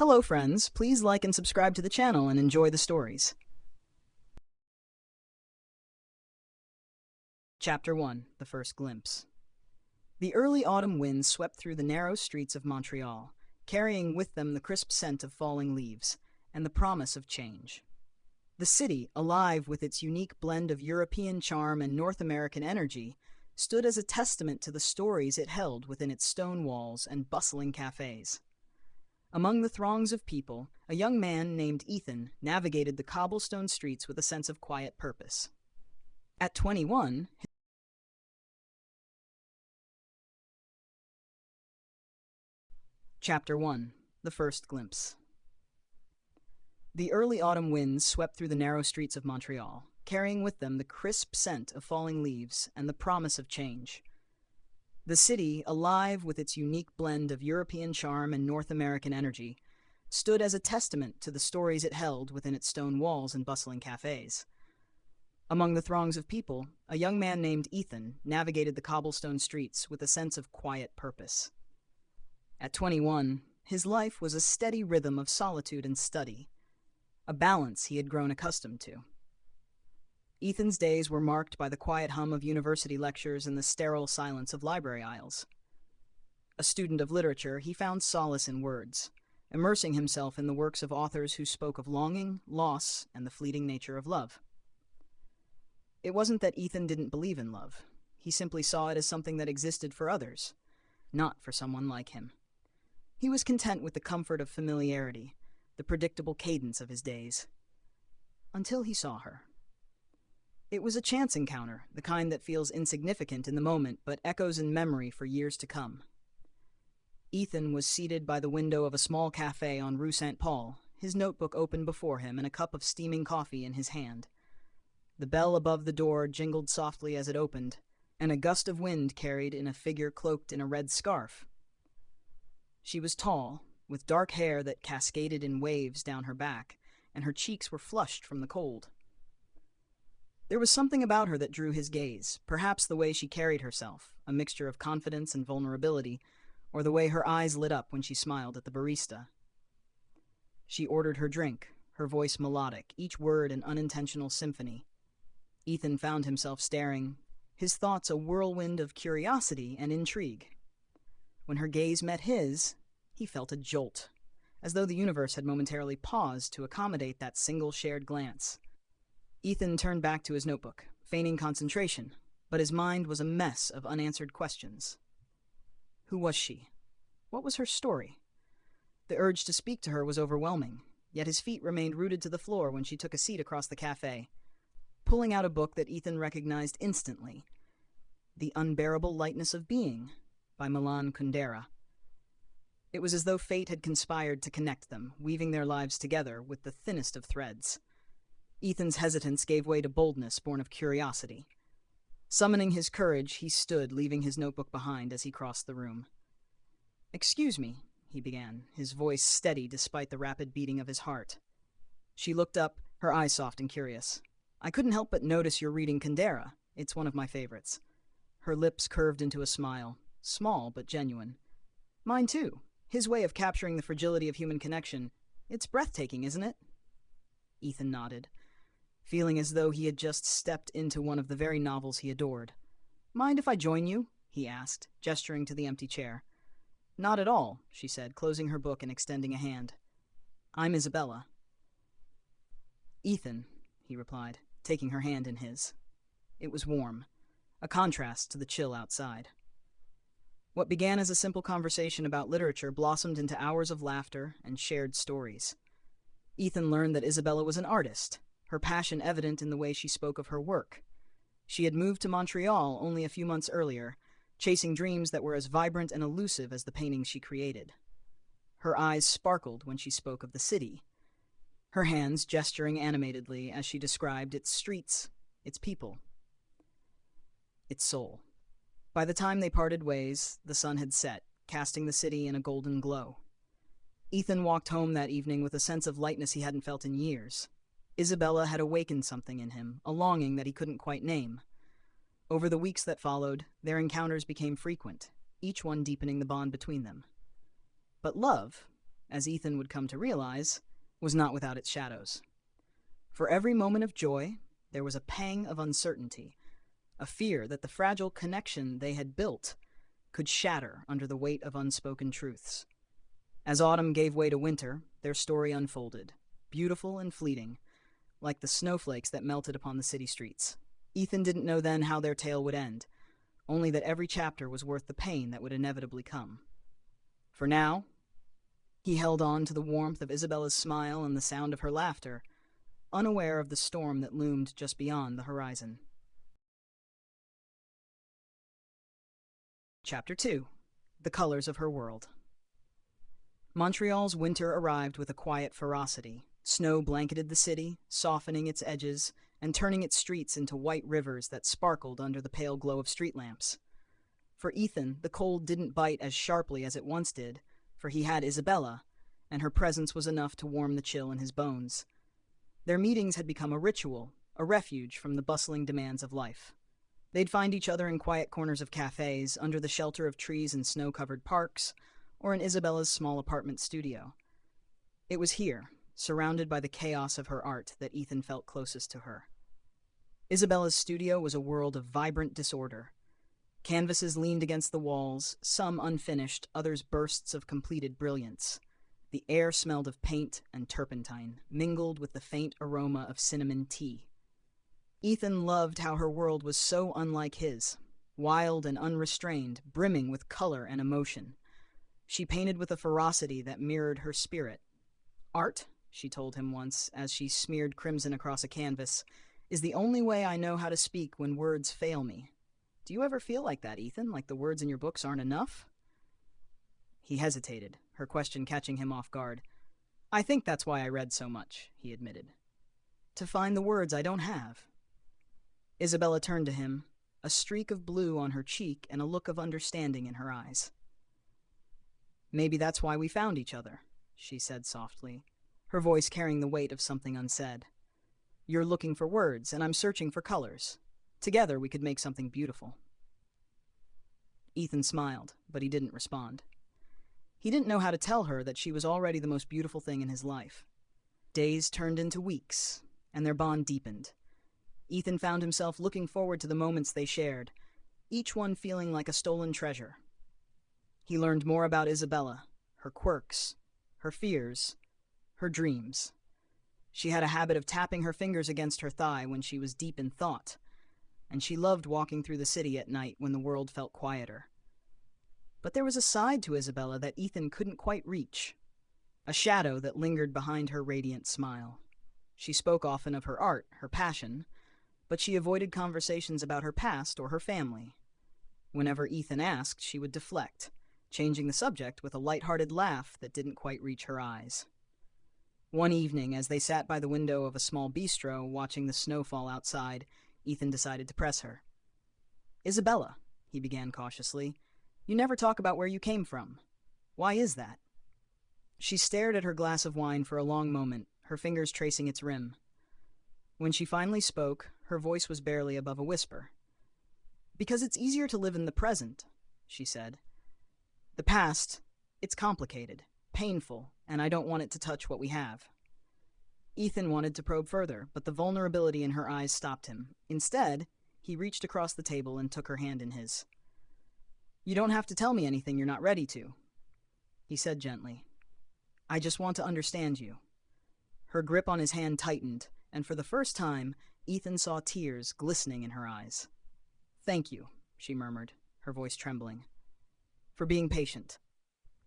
Hello friends, please like and subscribe to the channel and enjoy the stories. Chapter 1, The First Glimpse. The early autumn winds swept through the narrow streets of Montreal, carrying with them the crisp scent of falling leaves and the promise of change. The city, alive with its unique blend of European charm and North American energy, stood as a testament to the stories it held within its stone walls and bustling cafes. Among the throngs of people, a young man named Ethan navigated the cobblestone streets with a sense of quiet purpose. At 21, Chapter 1, The First Glimpse. The early autumn winds swept through the narrow streets of Montreal, carrying with them the crisp scent of falling leaves and the promise of change. The city, alive with its unique blend of European charm and North American energy, stood as a testament to the stories it held within its stone walls and bustling cafes. Among the throngs of people, a young man named Ethan navigated the cobblestone streets with a sense of quiet purpose. At 21, his life was a steady rhythm of solitude and study, a balance he had grown accustomed to. Ethan's days were marked by the quiet hum of university lectures and the sterile silence of library aisles. A student of literature, he found solace in words, immersing himself in the works of authors who spoke of longing, loss, and the fleeting nature of love. It wasn't that Ethan didn't believe in love. He simply saw it as something that existed for others, not for someone like him. He was content with the comfort of familiarity, the predictable cadence of his days. Until he saw her. It was a chance encounter, the kind that feels insignificant in the moment but echoes in memory for years to come. Ethan was seated by the window of a small cafe on Rue St. Paul, his notebook open before him and a cup of steaming coffee in his hand. The bell above the door jingled softly as it opened, and a gust of wind carried in a figure cloaked in a red scarf. She was tall, with dark hair that cascaded in waves down her back, and her cheeks were flushed from the cold. There was something about her that drew his gaze, perhaps the way she carried herself, a mixture of confidence and vulnerability, or the way her eyes lit up when she smiled at the barista. She ordered her drink, her voice melodic, each word an unintentional symphony. Ethan found himself staring, his thoughts a whirlwind of curiosity and intrigue. When her gaze met his, he felt a jolt, as though the universe had momentarily paused to accommodate that single shared glance. Ethan turned back to his notebook, feigning concentration, but his mind was a mess of unanswered questions. Who was she? What was her story? The urge to speak to her was overwhelming, yet his feet remained rooted to the floor when she took a seat across the cafe, pulling out a book that Ethan recognized instantly, The Unbearable Lightness of Being, by Milan Kundera. It was as though fate had conspired to connect them, weaving their lives together with the thinnest of threads. Ethan's hesitance gave way to boldness born of curiosity. Summoning his courage, he stood, leaving his notebook behind as he crossed the room. "Excuse me," he began, his voice steady despite the rapid beating of his heart. She looked up, her eyes soft and curious. "I couldn't help but notice you're reading Kundera. It's one of my favorites." Her lips curved into a smile, small but genuine. "Mine too. His way of capturing the fragility of human connection. It's breathtaking, isn't it?" Ethan nodded, feeling as though he had just stepped into one of the very novels he adored. "Mind if I join you?" he asked, gesturing to the empty chair. "Not at all," she said, closing her book and extending a hand. "I'm Isabella." "Ethan," he replied, taking her hand in his. It was warm, a contrast to the chill outside. What began as a simple conversation about literature blossomed into hours of laughter and shared stories. Ethan learned that Isabella was an artist, her passion evident in the way she spoke of her work. She had moved to Montreal only a few months earlier, chasing dreams that were as vibrant and elusive as the paintings she created. Her eyes sparkled when she spoke of the city, her hands gesturing animatedly as she described its streets, its people, its soul. By the time they parted ways, the sun had set, casting the city in a golden glow. Ethan walked home that evening with a sense of lightness he hadn't felt in years. Isabella had awakened something in him, a longing that he couldn't quite name. Over the weeks that followed, their encounters became frequent, each one deepening the bond between them. But love, as Ethan would come to realize, was not without its shadows. For every moment of joy, there was a pang of uncertainty, a fear that the fragile connection they had built could shatter under the weight of unspoken truths. As autumn gave way to winter, their story unfolded, beautiful and fleeting, like the snowflakes that melted upon the city streets. Ethan didn't know then how their tale would end, only that every chapter was worth the pain that would inevitably come. For now, he held on to the warmth of Isabella's smile and the sound of her laughter, unaware of the storm that loomed just beyond the horizon. Chapter 2. The Colors of Her World. Montreal's winter arrived with a quiet ferocity. Snow blanketed the city, softening its edges and turning its streets into white rivers that sparkled under the pale glow of street lamps. For Ethan, the cold didn't bite as sharply as it once did, for he had Isabella, and her presence was enough to warm the chill in his bones. Their meetings had become a ritual, a refuge from the bustling demands of life. They'd find each other in quiet corners of cafes, under the shelter of trees in snow-covered parks, or in Isabella's small apartment studio. It was here, surrounded by the chaos of her art, that Ethan felt closest to her. Isabella's studio was a world of vibrant disorder. Canvases leaned against the walls, some unfinished, others bursts of completed brilliance. The air smelled of paint and turpentine, mingled with the faint aroma of cinnamon tea. Ethan loved how her world was so unlike his, wild and unrestrained, brimming with color and emotion. She painted with a ferocity that mirrored her spirit. "Art," she told him once, as she smeared crimson across a canvas, "is the only way I know how to speak when words fail me. Do you ever feel like that, Ethan, like the words in your books aren't enough?" He hesitated, her question catching him off guard. "I think that's why I read so much," he admitted. "To find the words I don't have." Isabella turned to him, a streak of blue on her cheek and a look of understanding in her eyes. "Maybe that's why we found each other," she said softly, her voice carrying the weight of something unsaid. "You're looking for words, and I'm searching for colors. Together we could make something beautiful." Ethan smiled, but he didn't respond. He didn't know how to tell her that she was already the most beautiful thing in his life. Days turned into weeks, and their bond deepened. Ethan found himself looking forward to the moments they shared, each one feeling like a stolen treasure. He learned more about Isabella, her quirks, her fears, her dreams. She had a habit of tapping her fingers against her thigh when she was deep in thought, and she loved walking through the city at night when the world felt quieter. But there was a side to Isabella that Ethan couldn't quite reach, a shadow that lingered behind her radiant smile. She spoke often of her art, her passion, but she avoided conversations about her past or her family. Whenever Ethan asked, she would deflect, changing the subject with a light-hearted laugh that didn't quite reach her eyes. One evening, as they sat by the window of a small bistro watching the snow fall outside, Ethan decided to press her. "Isabella," he began cautiously, "you never talk about where you came from. Why is that?" She stared at her glass of wine for a long moment, her fingers tracing its rim. When she finally spoke, her voice was barely above a whisper. "Because it's easier to live in the present," she said. "The past, it's complicated, painful, and I don't want it to touch what we have." Ethan wanted to probe further, but the vulnerability in her eyes stopped him. Instead, he reached across the table and took her hand in his. "You don't have to tell me anything you're not ready to," he said gently. "I just want to understand you." Her grip on his hand tightened, and for the first time, Ethan saw tears glistening in her eyes. "Thank you," she murmured, her voice trembling, "for being patient."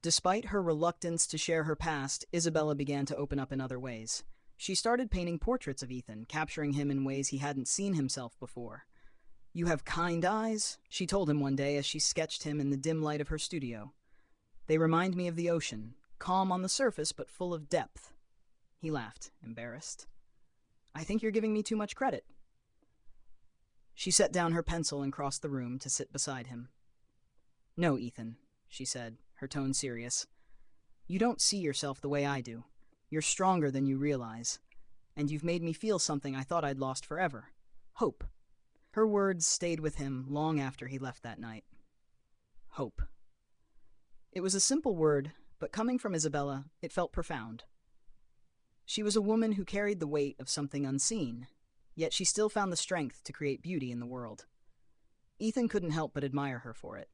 Despite her reluctance to share her past, Isabella began to open up in other ways. She started painting portraits of Ethan, capturing him in ways he hadn't seen himself before. "You have kind eyes," she told him one day as she sketched him in the dim light of her studio. "They remind me of the ocean, calm on the surface but full of depth." He laughed, embarrassed. "I think you're giving me too much credit." She set down her pencil and crossed the room to sit beside him. "No, Ethan," she said, her tone serious. "You don't see yourself the way I do. You're stronger than you realize. And you've made me feel something I thought I'd lost forever. Hope." Her words stayed with him long after he left that night. Hope. It was a simple word, but coming from Isabella, it felt profound. She was a woman who carried the weight of something unseen, yet she still found the strength to create beauty in the world. Ethan couldn't help but admire her for it.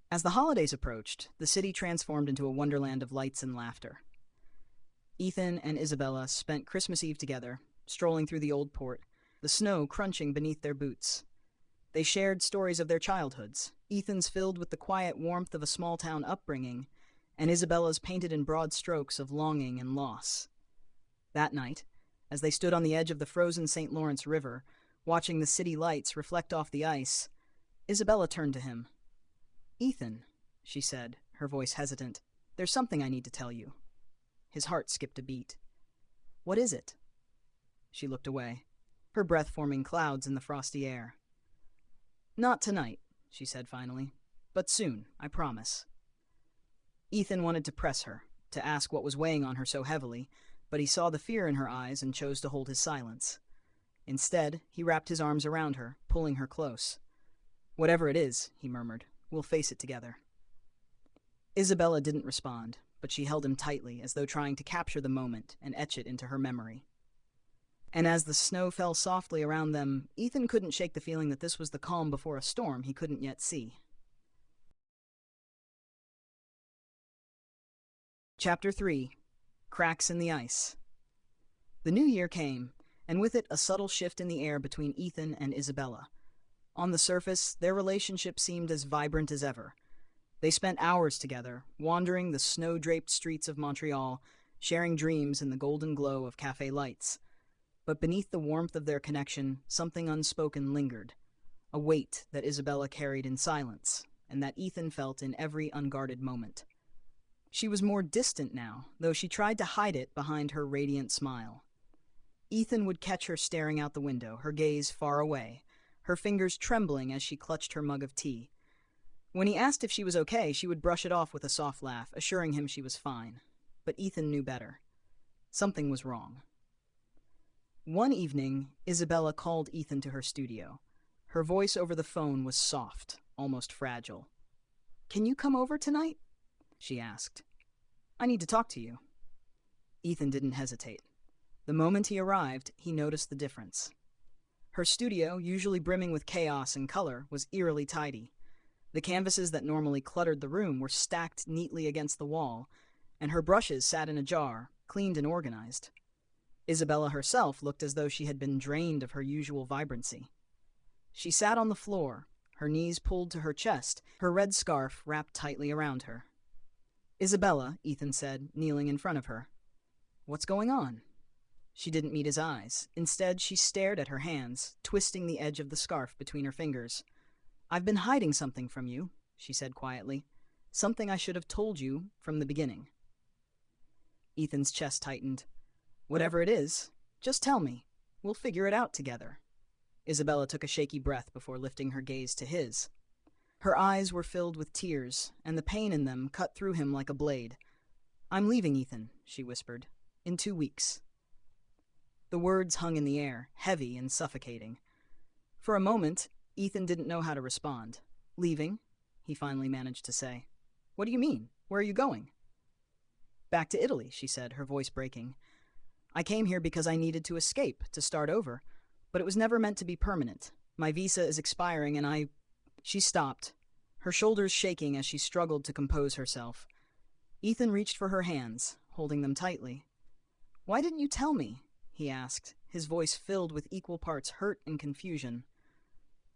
As the holidays approached, the city transformed into a wonderland of lights and laughter. Ethan and Isabella spent Christmas Eve together, strolling through the old port, the snow crunching beneath their boots. They shared stories of their childhoods, Ethan's filled with the quiet warmth of a small-town upbringing, and Isabella's painted in broad strokes of longing and loss. That night, as they stood on the edge of the frozen St. Lawrence River, watching the city lights reflect off the ice, Isabella turned to him. "Ethan," she said, her voice hesitant, "there's something I need to tell you." His heart skipped a beat. "What is it?" She looked away, her breath forming clouds in the frosty air. "Not tonight," she said finally, "but soon, I promise." Ethan wanted to press her, to ask what was weighing on her so heavily, but he saw the fear in her eyes and chose to hold his silence. Instead, he wrapped his arms around her, pulling her close. "Whatever it is," he murmured, "we'll face it together." Isabella didn't respond, but she held him tightly as though trying to capture the moment and etch it into her memory. And as the snow fell softly around them, Ethan couldn't shake the feeling that this was the calm before a storm he couldn't yet see. Chapter 3. Cracks in the Ice. The new year came, and with it a subtle shift in the air between Ethan and Isabella. On the surface, their relationship seemed as vibrant as ever. They spent hours together, wandering the snow-draped streets of Montreal, sharing dreams in the golden glow of cafe lights. But beneath the warmth of their connection, something unspoken lingered, a weight that Isabella carried in silence, and that Ethan felt in every unguarded moment. She was more distant now, though she tried to hide it behind her radiant smile. Ethan would catch her staring out the window, her gaze far away, her fingers trembling as she clutched her mug of tea. When he asked if she was okay, she would brush it off with a soft laugh, assuring him she was fine. But Ethan knew better. Something was wrong. One evening, Isabella called Ethan to her studio. Her voice over the phone was soft, almost fragile. "Can you come over tonight?" she asked. "I need to talk to you." Ethan didn't hesitate. The moment he arrived, he noticed the difference. Her studio, usually brimming with chaos and color, was eerily tidy. The canvases that normally cluttered the room were stacked neatly against the wall, and her brushes sat in a jar, cleaned and organized. Isabella herself looked as though she had been drained of her usual vibrancy. She sat on the floor, her knees pulled to her chest, her red scarf wrapped tightly around her. "Isabella," Ethan said, kneeling in front of her. "What's going on?" She didn't meet his eyes. Instead, she stared at her hands, twisting the edge of the scarf between her fingers. "I've been hiding something from you," she said quietly. "Something I should have told you from the beginning." Ethan's chest tightened. "Whatever it is, just tell me. We'll figure it out together." Isabella took a shaky breath before lifting her gaze to his. Her eyes were filled with tears, and the pain in them cut through him like a blade. "I'm leaving, Ethan," she whispered. "In 2 weeks." The words hung in the air, heavy and suffocating. For a moment, Ethan didn't know how to respond. "Leaving?" he finally managed to say. "What do you mean? Where are you going?" "Back to Italy," she said, her voice breaking. "I came here because I needed to escape, to start over. But it was never meant to be permanent. My visa is expiring and I—" She stopped, her shoulders shaking as she struggled to compose herself. Ethan reached for her hands, holding them tightly. "Why didn't you tell me?" he asked, his voice filled with equal parts hurt and confusion.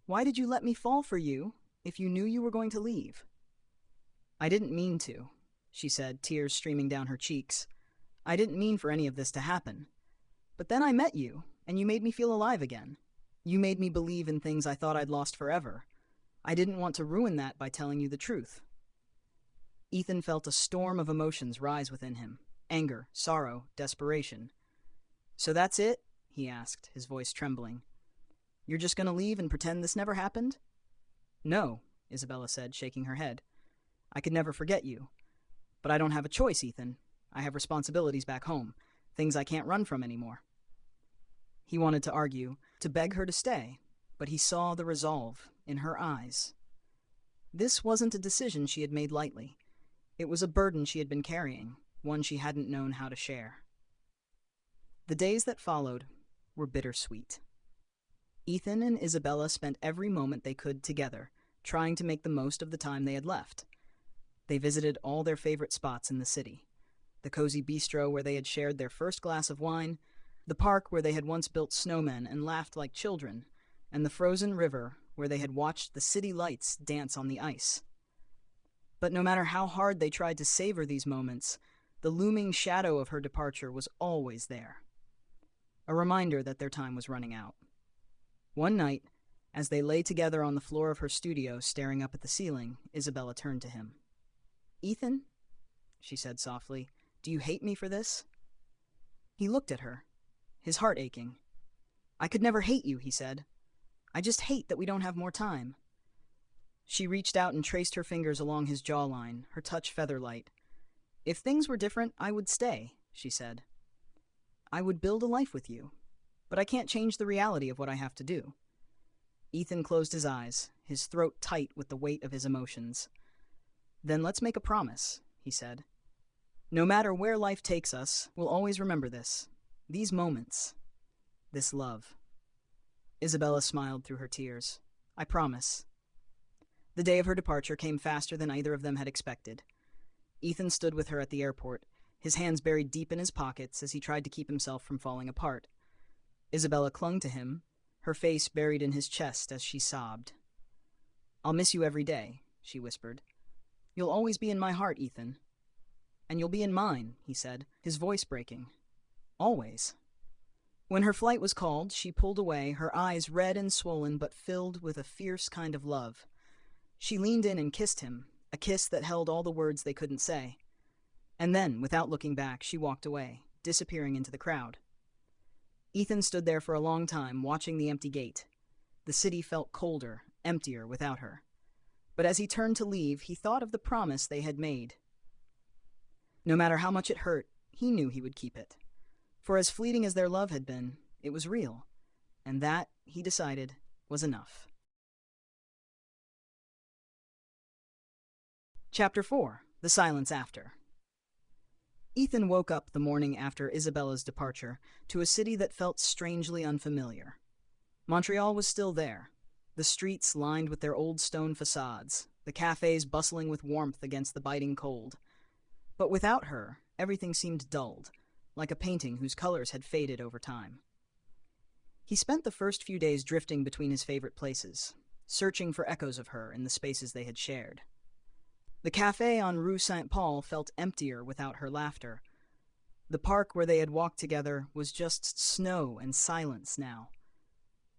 "Why did you let me fall for you if you knew you were going to leave?" "I didn't mean to," she said, tears streaming down her cheeks. "I didn't mean for any of this to happen. But then I met you, and you made me feel alive again. You made me believe in things I thought I'd lost forever. I didn't want to ruin that by telling you the truth." Ethan felt a storm of emotions rise within him. Anger, sorrow, desperation. "So that's it?" he asked, his voice trembling. "You're just going to leave and pretend this never happened?" "No," Isabella said, shaking her head. "I could never forget you. But I don't have a choice, Ethan. I have responsibilities back home, things I can't run from anymore." He wanted to argue, to beg her to stay, but he saw the resolve in her eyes. This wasn't a decision she had made lightly. It was a burden she had been carrying, one she hadn't known how to share. The days that followed were bittersweet. Ethan and Isabella spent every moment they could together, trying to make the most of the time they had left. They visited all their favorite spots in the city: the cozy bistro where they had shared their first glass of wine, the park where they had once built snowmen and laughed like children, and the frozen river where they had watched the city lights dance on the ice. But no matter how hard they tried to savor these moments, the looming shadow of her departure was always there. A reminder that their time was running out. One night, as they lay together on the floor of her studio staring up at the ceiling, Isabella turned to him. "Ethan," she said softly, "do you hate me for this?" He looked at her, his heart aching. "I could never hate you," he said. "I just hate that we don't have more time." She reached out and traced her fingers along his jawline, her touch feather-light. "If things were different, I would stay," she said. "I would build a life with you, but I can't change the reality of what I have to do." Ethan closed his eyes, his throat tight with the weight of his emotions. "Then let's make a promise," he said. "No matter where life takes us, we'll always remember this. These moments. This love." Isabella smiled through her tears. "I promise." The day of her departure came faster than either of them had expected. Ethan stood with her at the airport, his hands buried deep in his pockets as he tried to keep himself from falling apart. Isabella clung to him, her face buried in his chest as she sobbed. "I'll miss you every day," she whispered. "You'll always be in my heart, Ethan." "And you'll be in mine," he said, his voice breaking. "Always." When her flight was called, she pulled away, her eyes red and swollen but filled with a fierce kind of love. She leaned in and kissed him, a kiss that held all the words they couldn't say. And then, without looking back, she walked away, disappearing into the crowd. Ethan stood there for a long time, watching the empty gate. The city felt colder, emptier without her. But as he turned to leave, he thought of the promise they had made. No matter how much it hurt, he knew he would keep it. For as fleeting as their love had been, it was real. And that, he decided, was enough. Chapter 4. The Silence After. Ethan woke up the morning after Isabella's departure to a city that felt strangely unfamiliar. Montreal was still there, the streets lined with their old stone facades, the cafes bustling with warmth against the biting cold. But without her, everything seemed dulled, like a painting whose colors had faded over time. He spent the first few days drifting between his favorite places, searching for echoes of her in the spaces they had shared. The cafe on Rue Saint-Paul felt emptier without her laughter. The park where they had walked together was just snow and silence now.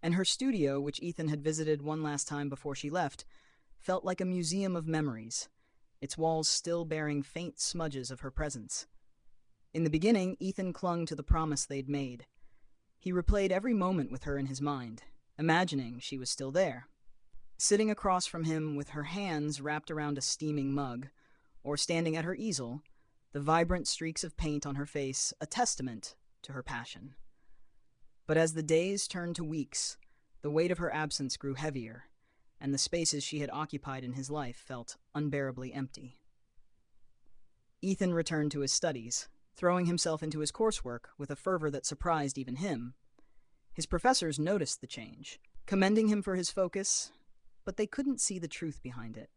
And her studio, which Ethan had visited one last time before she left, felt like a museum of memories, its walls still bearing faint smudges of her presence. In the beginning, Ethan clung to the promise they'd made. He replayed every moment with her in his mind, imagining she was still there, sitting across from him with her hands wrapped around a steaming mug, or standing at her easel, the vibrant streaks of paint on her face a testament to her passion. But as the days turned to weeks, the weight of her absence grew heavier, and the spaces she had occupied in his life felt unbearably empty. Ethan returned to his studies, throwing himself into his coursework with a fervor that surprised even him. His professors noticed the change, commending him for his focus, but they couldn't see the truth behind it.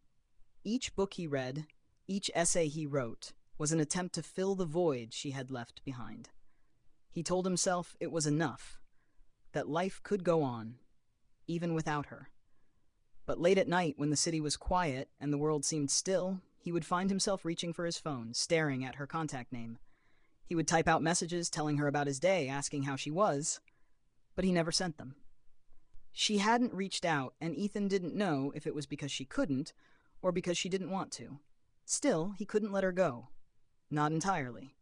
Each book he read, each essay he wrote, was an attempt to fill the void she had left behind. He told himself it was enough, that life could go on, even without her. But late at night, when the city was quiet and the world seemed still, he would find himself reaching for his phone, staring at her contact name. He would type out messages telling her about his day, asking how she was, but he never sent them. She hadn't reached out, and Ethan didn't know if it was because she couldn't or because she didn't want to. Still, he couldn't let her go. Not entirely.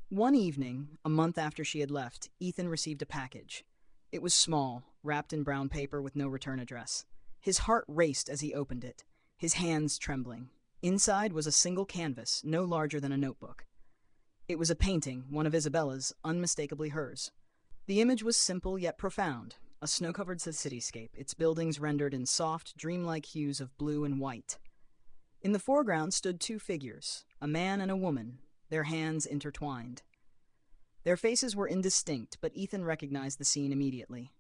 One evening, a month after she had left, Ethan received a package. It was small, wrapped in brown paper with no return address. His heart raced as he opened it, his hands trembling. Inside was a single canvas, no larger than a notebook. It was a painting, one of Isabella's, unmistakably hers. The image was simple yet profound, a snow-covered cityscape, its buildings rendered in soft, dreamlike hues of blue and white. In the foreground stood two figures, a man and a woman, their hands intertwined. Their faces were indistinct, but Ethan recognized the scene immediately.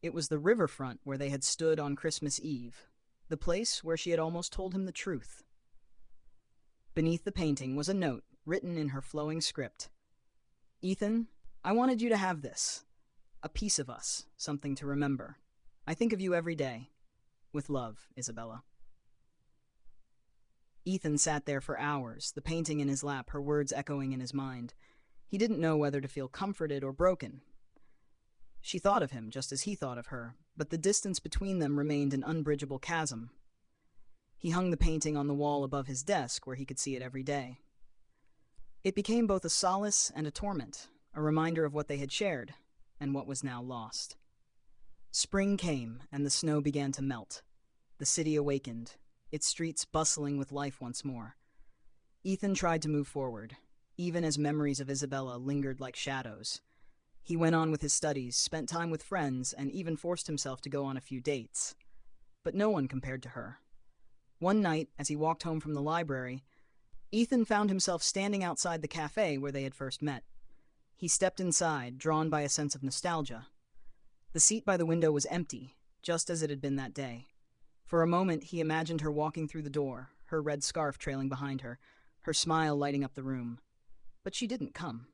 It was the riverfront where they had stood on Christmas Eve, the place where she had almost told him the truth. Beneath the painting was a note written in her flowing script. "Ethan, I wanted you to have this. A piece of us, something to remember. I think of you every day. With love, Isabella." Ethan sat there for hours, the painting in his lap, her words echoing in his mind. He didn't know whether to feel comforted or broken. She thought of him just as he thought of her, but the distance between them remained an unbridgeable chasm. He hung the painting on the wall above his desk, where he could see it every day. It became both a solace and a torment, a reminder of what they had shared, and what was now lost. Spring came, and the snow began to melt. The city awakened, its streets bustling with life once more. Ethan tried to move forward, even as memories of Isabella lingered like shadows. He went on with his studies, spent time with friends, and even forced himself to go on a few dates. But no one compared to her. One night, as he walked home from the library, Ethan found himself standing outside the cafe where they had first met. He stepped inside, drawn by a sense of nostalgia. The seat by the window was empty, just as it had been that day. For a moment, he imagined her walking through the door, her red scarf trailing behind her, her smile lighting up the room. But she didn't come.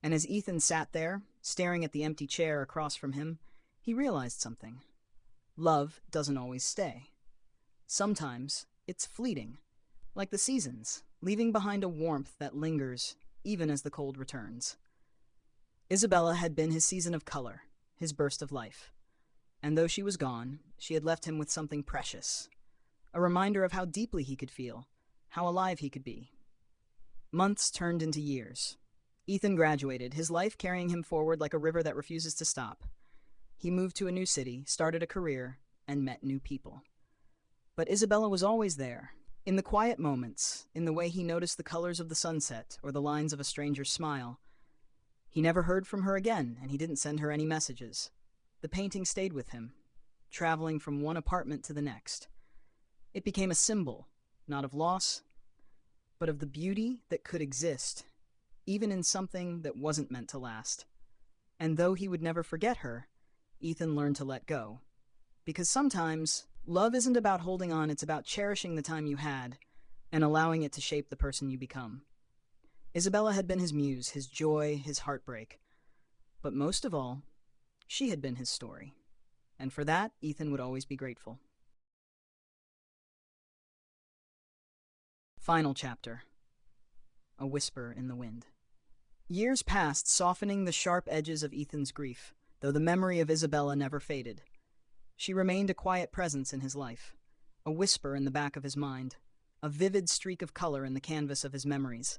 And as Ethan sat there, staring at the empty chair across from him, he realized something. Love doesn't always stay. Sometimes it's fleeting, like the seasons, leaving behind a warmth that lingers even as the cold returns. Isabella had been his season of color, his burst of life. And though she was gone, she had left him with something precious, a reminder of how deeply he could feel, how alive he could be. Months turned into years. Ethan graduated, his life carrying him forward like a river that refuses to stop. He moved to a new city, started a career, and met new people. But Isabella was always there, in the quiet moments, in the way he noticed the colors of the sunset or the lines of a stranger's smile. He never heard from her again, and he didn't send her any messages. The painting stayed with him, traveling from one apartment to the next. It became a symbol, not of loss, but of the beauty that could exist, even in something that wasn't meant to last. And though he would never forget her, Ethan learned to let go. Because sometimes, love isn't about holding on, it's about cherishing the time you had and allowing it to shape the person you become. Isabella had been his muse, his joy, his heartbreak. But most of all, she had been his story. And for that, Ethan would always be grateful. Final chapter. A whisper in the wind. Years passed, softening the sharp edges of Ethan's grief, though the memory of Isabella never faded. She remained a quiet presence in his life, a whisper in the back of his mind, a vivid streak of color in the canvas of his memories.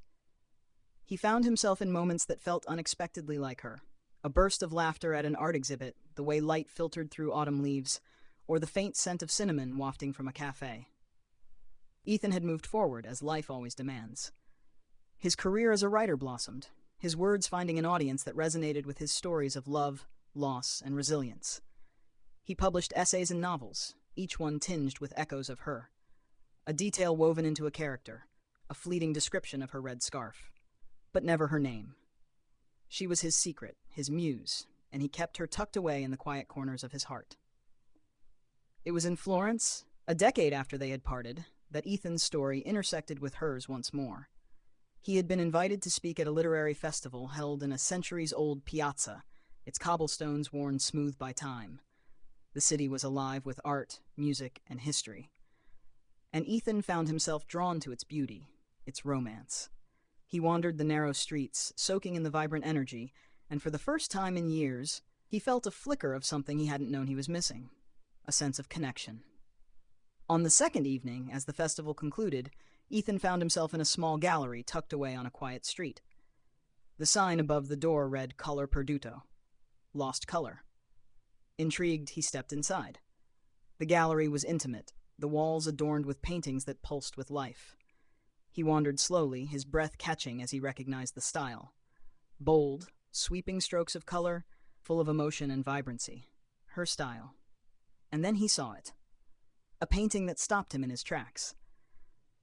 He found himself in moments that felt unexpectedly like her, a burst of laughter at an art exhibit, the way light filtered through autumn leaves, or the faint scent of cinnamon wafting from a cafe. Ethan had moved forward, as life always demands. His career as a writer blossomed, his words finding an audience that resonated with his stories of love, loss, and resilience. He published essays and novels, each one tinged with echoes of her. A detail woven into a character, a fleeting description of her red scarf. But never her name. She was his secret, his muse, and he kept her tucked away in the quiet corners of his heart. It was in Florence, a decade after they had parted, that Ethan's story intersected with hers once more. He had been invited to speak at a literary festival held in a centuries-old piazza, its cobblestones worn smooth by time. The city was alive with art, music, and history. And Ethan found himself drawn to its beauty, its romance. He wandered the narrow streets, soaking in the vibrant energy, and for the first time in years, he felt a flicker of something he hadn't known he was missing, a sense of connection. On the second evening, as the festival concluded, Ethan found himself in a small gallery tucked away on a quiet street. The sign above the door read "Color Perduto," lost color. Intrigued, he stepped inside. The gallery was intimate, the walls adorned with paintings that pulsed with life. He wandered slowly, his breath catching as he recognized the style. Bold, sweeping strokes of color, full of emotion and vibrancy. Her style. And then he saw it. A painting that stopped him in his tracks.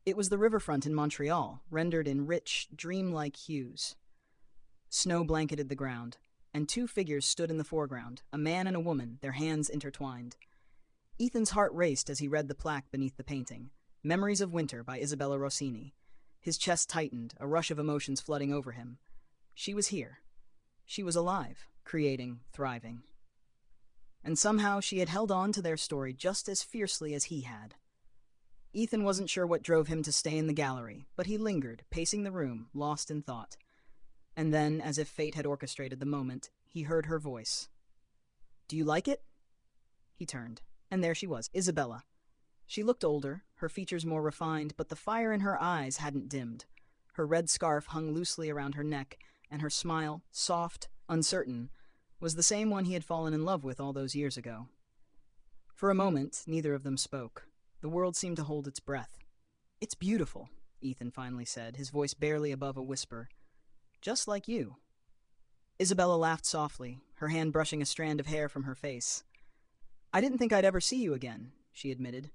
It was the riverfront in Montreal, rendered in rich, dreamlike hues. Snow blanketed the ground, and two figures stood in the foreground, a man and a woman, their hands intertwined. Ethan's heart raced as he read the plaque beneath the painting, Memories of Winter by Isabella Rossini. His chest tightened, a rush of emotions flooding over him. She was here. She was alive, creating, thriving. And somehow she had held on to their story just as fiercely as he had. Ethan wasn't sure what drove him to stay in the gallery, but he lingered, pacing the room, lost in thought. And then, as if fate had orchestrated the moment, he heard her voice. "Do you like it?" He turned, and there she was, Isabella. She looked older, her features more refined, but the fire in her eyes hadn't dimmed. Her red scarf hung loosely around her neck, and her smile, soft, uncertain, was the same one he had fallen in love with all those years ago. For a moment, neither of them spoke. The world seemed to hold its breath. "It's beautiful," Ethan finally said, his voice barely above a whisper. "Just like you." Isabella laughed softly, her hand brushing a strand of hair from her face. "I didn't think I'd ever see you again," she admitted.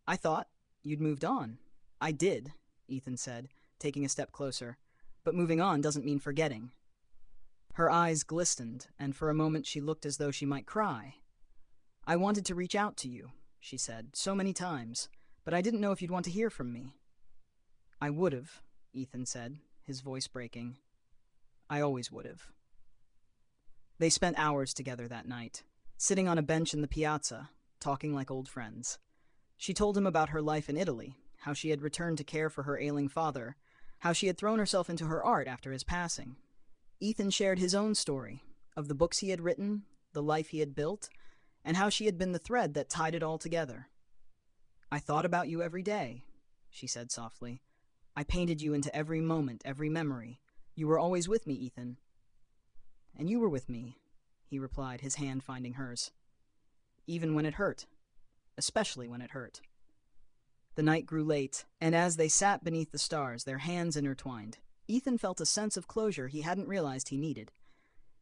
"I thought you'd moved on." "I did," Ethan said, taking a step closer. "But moving on doesn't mean forgetting." Her eyes glistened, and for a moment she looked as though she might cry. "I wanted to reach out to you," she said, "so many times, but I didn't know if you'd want to hear from me." "I would've," Ethan said, his voice breaking. "I always would've." They spent hours together that night, sitting on a bench in the piazza, talking like old friends. She told him about her life in Italy, how she had returned to care for her ailing father, how she had thrown herself into her art after his passing. Ethan shared his own story, of the books he had written, the life he had built, and how she had been the thread that tied it all together. "I thought about you every day," she said softly. "I painted you into every moment, every memory. You were always with me, Ethan." "And you were with me," he replied, his hand finding hers. "Even when it hurt. Especially when it hurt." The night grew late, and as they sat beneath the stars, their hands intertwined, Ethan felt a sense of closure he hadn't realized he needed.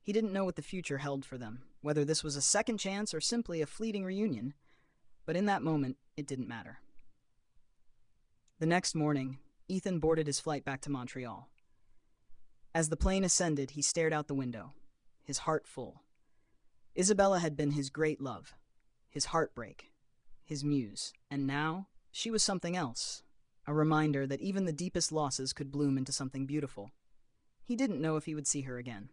He didn't know what the future held for them, whether this was a second chance or simply a fleeting reunion, but in that moment, it didn't matter. The next morning, Ethan boarded his flight back to Montreal. As the plane ascended, he stared out the window, his heart full. Isabella had been his great love, his heartbreak, his muse, and now she was something else, a reminder that even the deepest losses could bloom into something beautiful. He didn't know if he would see her again,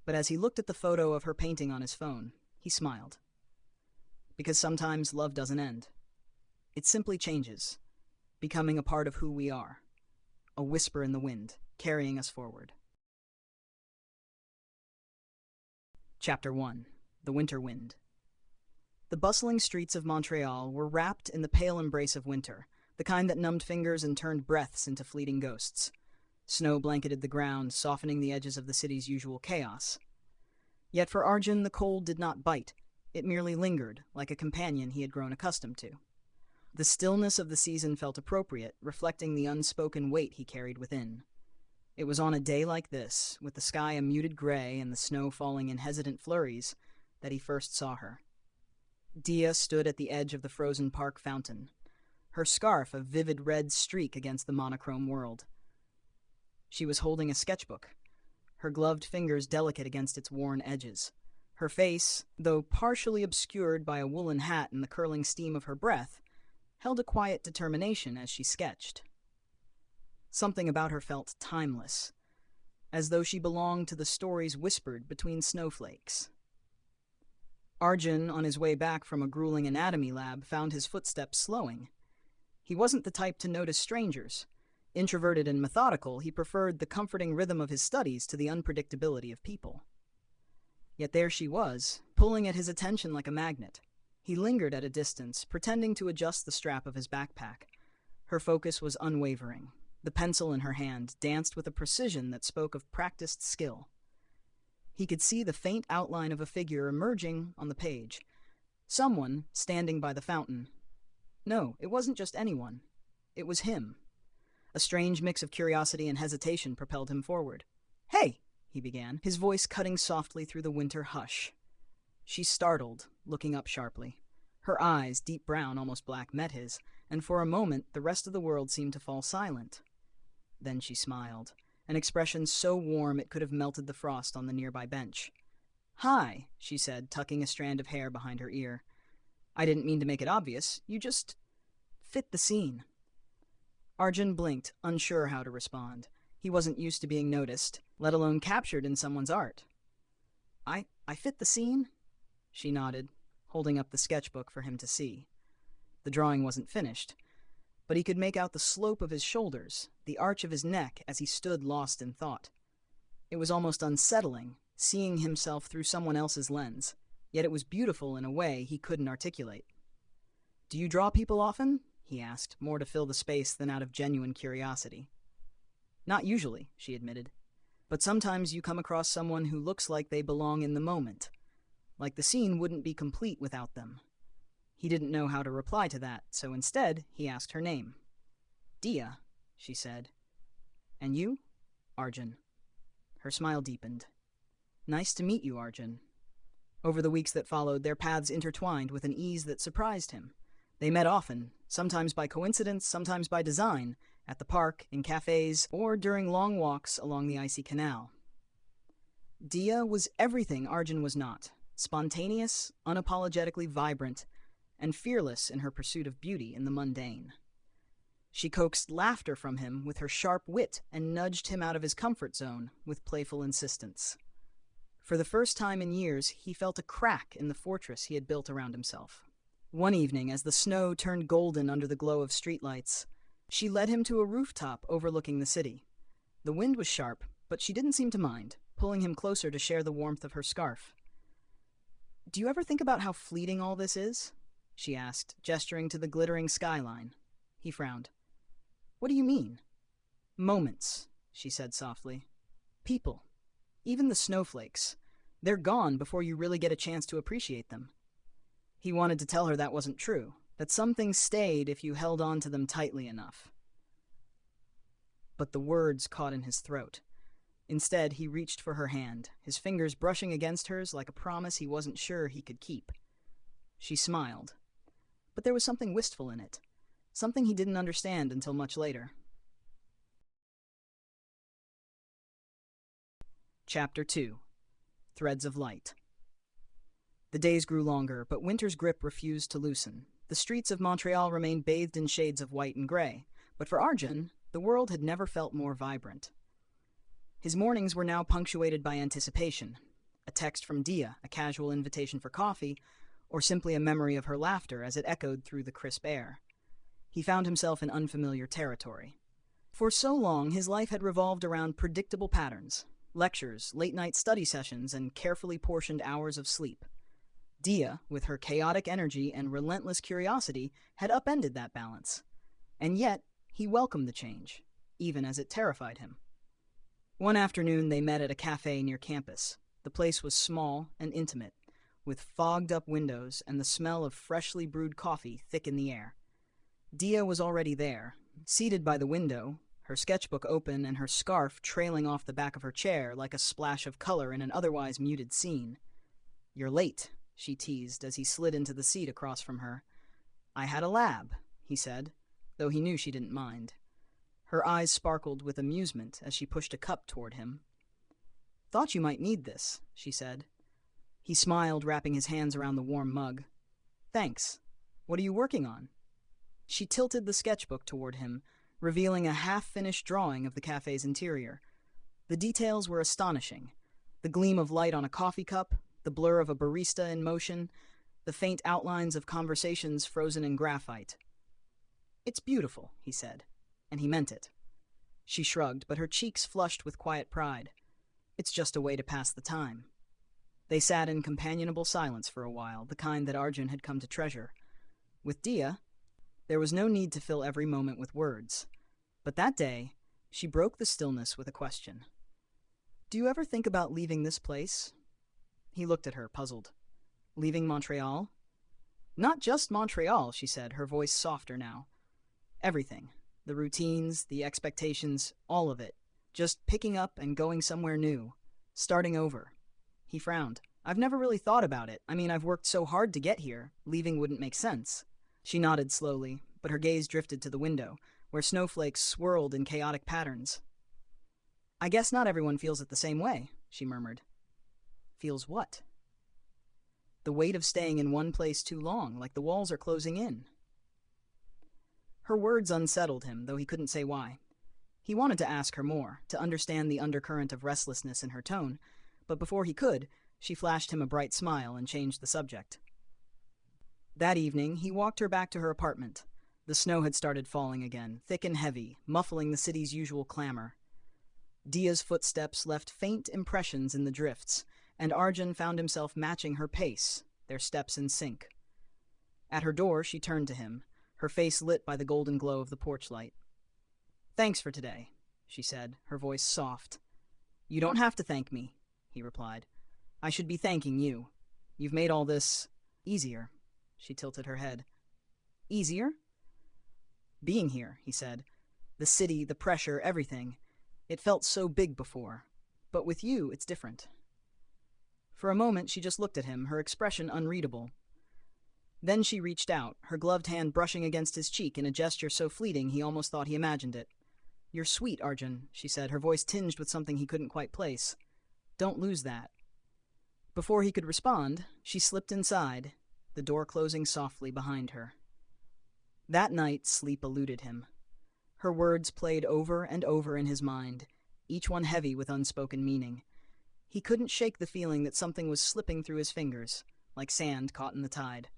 but as he looked at the photo of her painting on his phone, he smiled. Because sometimes love doesn't end. It simply changes, becoming a part of who we are, a whisper in the wind, carrying us forward. Chapter 1. The Winter Wind. The bustling streets of Montreal were wrapped in the pale embrace of winter, the kind that numbed fingers and turned breaths into fleeting ghosts. Snow blanketed the ground, softening the edges of the city's usual chaos. Yet for Arjun, the cold did not bite. It merely lingered, like a companion he had grown accustomed to. The stillness of the season felt appropriate, reflecting the unspoken weight he carried within. It was on a day like this, with the sky a muted gray and the snow falling in hesitant flurries, that he first saw her. Dia stood at the edge of the frozen park fountain, her scarf a vivid red streak against the monochrome world. She was holding a sketchbook, her gloved fingers delicate against its worn edges. Her face, though partially obscured by a woolen hat and the curling steam of her breath, held a quiet determination as she sketched. Something about her felt timeless, as though she belonged to the stories whispered between snowflakes. Arjun, on his way back from a grueling anatomy lab, found his footsteps slowing. He wasn't the type to notice strangers. Introverted and methodical, he preferred the comforting rhythm of his studies to the unpredictability of people. Yet there she was, pulling at his attention like a magnet. He lingered at a distance, pretending to adjust the strap of his backpack. Her focus was unwavering. The pencil in her hand danced with a precision that spoke of practiced skill. He could see the faint outline of a figure emerging on the page. Someone standing by the fountain. No, it wasn't just anyone. It was him. A strange mix of curiosity and hesitation propelled him forward. "Hey!" he began, his voice cutting softly through the winter hush. She startled, looking up sharply. Her eyes, deep brown, almost black, met his, and for a moment the rest of the world seemed to fall silent. Then she smiled, an expression so warm it could have melted the frost on the nearby bench. "Hi," she said, tucking a strand of hair behind her ear. "I didn't mean to make it obvious. You just fit the scene." Arjun blinked, unsure how to respond. He wasn't used to being noticed, let alone captured in someone's art. I fit the scene?" She nodded, holding up the sketchbook for him to see. The drawing wasn't finished, but he could make out the slope of his shoulders, the arch of his neck as he stood lost in thought. It was almost unsettling, seeing himself through someone else's lens, yet it was beautiful in a way he couldn't articulate. "Do you draw people often?" he asked, more to fill the space than out of genuine curiosity. "Not usually," she admitted. "But sometimes you come across someone who looks like they belong in the moment, like the scene wouldn't be complete without them." He didn't know how to reply to that, so instead he asked her name. "Dia," she said. "And you?" "Arjun." Her smile deepened. "Nice to meet you, Arjun." Over the weeks that followed, their paths intertwined with an ease that surprised him. They met often, sometimes by coincidence, sometimes by design, at the park, in cafes, or during long walks along the icy canal. Dia was everything Arjun was not: spontaneous, unapologetically vibrant, and fearless in her pursuit of beauty in the mundane. She coaxed laughter from him with her sharp wit and nudged him out of his comfort zone with playful insistence. For the first time in years, he felt a crack in the fortress he had built around himself. One evening, as the snow turned golden under the glow of streetlights, she led him to a rooftop overlooking the city. The wind was sharp, but she didn't seem to mind, pulling him closer to share the warmth of her scarf. "Do you ever think about how fleeting all this is?" she asked, gesturing to the glittering skyline. He frowned. "What do you mean?" "Moments," she said softly. "People. Even the snowflakes. They're gone before you really get a chance to appreciate them." He wanted to tell her that wasn't true, that some things stayed if you held on to them tightly enough. But the words caught in his throat. Instead, he reached for her hand, his fingers brushing against hers like a promise he wasn't sure he could keep. She smiled, but there was something wistful in it, something he didn't understand until much later. Chapter 2. Threads of Light. The days grew longer, but winter's grip refused to loosen. The streets of Montreal remained bathed in shades of white and gray, but for Arjun, the world had never felt more vibrant. His mornings were now punctuated by anticipation: a text from Dia, a casual invitation for coffee, or simply a memory of her laughter as it echoed through the crisp air. He found himself in unfamiliar territory. For so long, his life had revolved around predictable patterns: lectures, late-night study sessions, and carefully portioned hours of sleep. Dia, with her chaotic energy and relentless curiosity, had upended that balance. And yet, he welcomed the change, even as it terrified him. One afternoon, they met at a cafe near campus. The place was small and intimate, with fogged-up windows and the smell of freshly brewed coffee thick in the air. Dia was already there, seated by the window, her sketchbook open and her scarf trailing off the back of her chair like a splash of color in an otherwise muted scene. "You're late," she teased as he slid into the seat across from her. "I had a lab," he said, though he knew she didn't mind. Her eyes sparkled with amusement as she pushed a cup toward him. "Thought you might need this," she said. He smiled, wrapping his hands around the warm mug. "Thanks. What are you working on?" She tilted the sketchbook toward him, revealing a half-finished drawing of the cafe's interior. The details were astonishing: the gleam of light on a coffee cup, the blur of a barista in motion, the faint outlines of conversations frozen in graphite. "It's beautiful," he said, and he meant it. She shrugged, but her cheeks flushed with quiet pride. "It's just a way to pass the time." They sat in companionable silence for a while, the kind that Arjun had come to treasure. With Dia, there was no need to fill every moment with words. But that day, she broke the stillness with a question. "Do you ever think about leaving this place?" He looked at her, puzzled. "Leaving Montreal?" "Not just Montreal," she said, her voice softer now. "Everything. The routines, the expectations, all of it. Just picking up and going somewhere new. Starting over." He frowned. "I've never really thought about it. I mean, I've worked so hard to get here. Leaving wouldn't make sense." She nodded slowly, but her gaze drifted to the window, where snowflakes swirled in chaotic patterns. "I guess not everyone feels it the same way," she murmured. "Feels what?" "The weight of staying in one place too long, like the walls are closing in." Her words unsettled him, though he couldn't say why. He wanted to ask her more, to understand the undercurrent of restlessness in her tone, but before he could, she flashed him a bright smile and changed the subject. That evening, he walked her back to her apartment. The snow had started falling again, thick and heavy, muffling the city's usual clamor. Dia's footsteps left faint impressions in the drifts, and Arjun found himself matching her pace, their steps in sync. At her door, she turned to him, her face lit by the golden glow of the porch light. "Thanks for today," she said, her voice soft. "You don't have to thank me," he replied. "I should be thanking you. You've made all this easier." She tilted her head. "Easier?" "Being here," he said. "The city, the pressure, everything. It felt so big before. But with you, it's different." For a moment, she just looked at him, her expression unreadable. Then she reached out, her gloved hand brushing against his cheek in a gesture so fleeting he almost thought he imagined it. "You're sweet, Arjun," she said, her voice tinged with something he couldn't quite place. "Don't lose that." Before he could respond, she slipped inside, the door closing softly behind her. That night, sleep eluded him. Her words played over and over in his mind, each one heavy with unspoken meaning. He couldn't shake the feeling that something was slipping through his fingers, like sand caught in the tide.